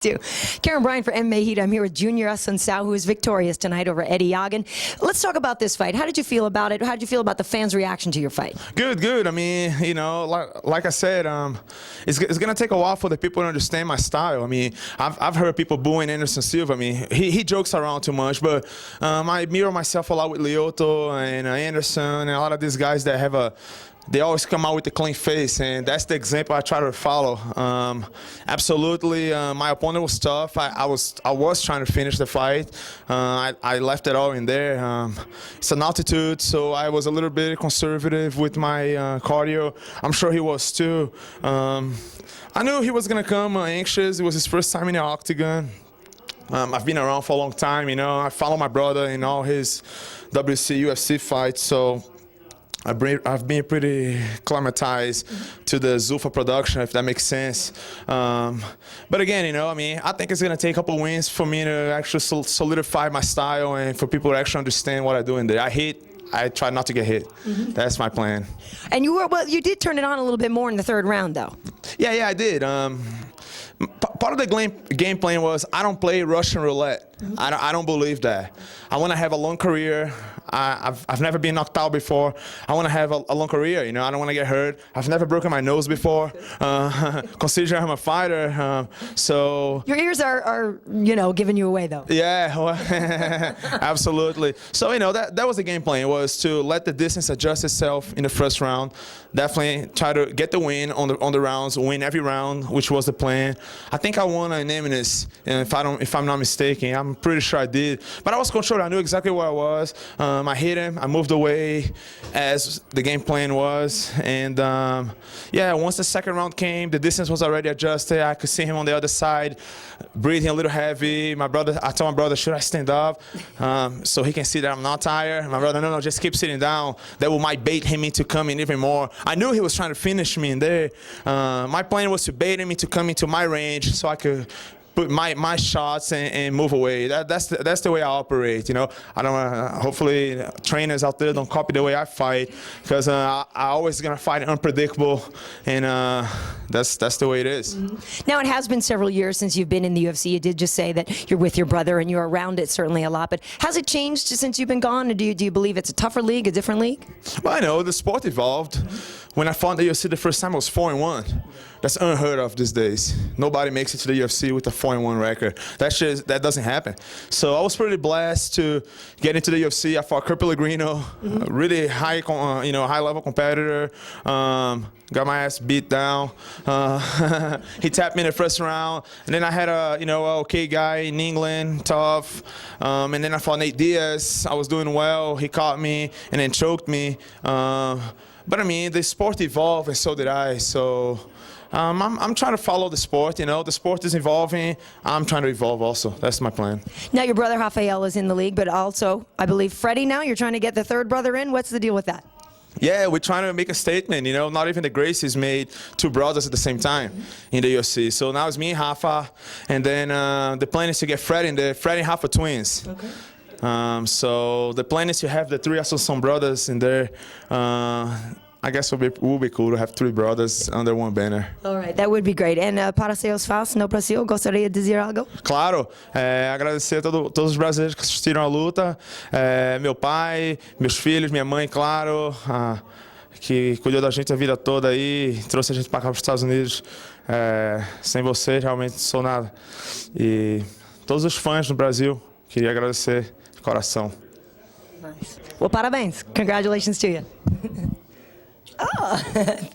Karyn Bryant for MMA H.E.A.T. I'm here with Junior Assuncao, who is victorious tonight over Eddie Yagin. Let's talk about this fight. How did you feel about it? How did you feel about the fans' reaction to your fight? Good. I mean, you know, like I said, it's going to take a while for the people to understand my style. I mean, I've heard people booing Anderson Silva. I mean, he jokes around too much, but I mirror myself a lot with Lyoto and Anderson and a lot of these guys that have they always come out with a clean face, and that's the example I try to follow. Absolutely, my opponent was tough. I was trying to finish the fight. I left it all in there. It's an altitude, so I was a little bit conservative with my cardio. I'm sure he was too. I knew he was gonna come anxious. It was his first time in the octagon. I've been around for a long time, you know. I follow my brother in all his WC, UFC fights, so I've been pretty acclimatized to the Zuffa production, if that makes sense. But again, you know, I mean, I think it's going to take a couple wins for me to actually solidify my style and for people to actually understand what I do in there. I try not to get hit. That's my plan. And you did turn it on a little bit more in the third round, though. Yeah, I did. Part of the game plan was I don't play Russian roulette. I don't believe that. I want to have a long career. I've never been knocked out before. I want to have a long career. You know, I don't want to get hurt. I've never broken my nose before. Considering I'm a fighter, so your ears are you know, giving you away though. Yeah, well, absolutely. So you know that was the game plan, was to let the distance adjust itself in the first round. Definitely try to get the win on the rounds, win every round, which was the plan. I think I won Unanimous, and if I'm not mistaken, I'm pretty sure I did. But I was controlled. I knew exactly where I was. I hit him. I moved away as the game plan was, and yeah, once the second round came, the distance was already adjusted. I could see him on the other side, breathing a little heavy. I told my brother, should I stand up, so he can see that I'm not tired? My brother, no, just keep sitting down. That might bait him into coming even more. I knew he was trying to finish me in there. My plan was to bait him into coming to my range so I could put my shots and move away. That's the way I operate. You know, I don't. Hopefully, trainers out there don't copy the way I fight, because I always gonna fight unpredictable, and that's the way it is. Now, it has been several years since you've been in the UFC. You did just say that you're with your brother and you're around it certainly a lot. But has it changed since you've been gone? Or do you believe it's a tougher league, a different league? Well, I know the sport evolved. When I found the UFC the first time, I was 4-1. That's unheard of these days. Nobody makes it to the UFC with a 4-1 record. That doesn't happen. So I was pretty blessed to get into the UFC. I fought Kurt Pellegrino, a really high-level competitor. Got my ass beat down. He tapped me in the first round, and then I had a okay guy in England, tough. And then I fought Nate Diaz. I was doing well. He caught me and then choked me. But I mean, the sport evolved, and so did I. So I'm trying to follow the sport. You know, the sport is evolving. I'm trying to evolve also. That's my plan. Now, your brother Rafael is in the league, but also, I believe, Freddie now. You're trying to get the third brother in. What's the deal with that? Yeah, we're trying to make a statement. You know, not even the Gracies made two brothers at the same time in the UFC. So now it's me and Rafa, and then the plan is to get Freddie in there. Freddie and Rafa twins. Okay. So the plan is to have the three Assuncao brothers in there. I guess it would be cool to have three brothers under one banner. All right, that would be great. And para seus fãs no Brasil, gostaria de dizer algo? Claro, agradecer a todos os brasileiros que assistiram a luta, meu pai, meus filhos, minha mãe, claro, que cuidou da gente a vida toda aí, trouxe a gente para cá para os Estados Unidos. Sem você, realmente não sou nada. E todos os fãs no Brasil, queria agradecer de coração. Nice. Well, parabéns. Congratulations to you. Oh, thank you.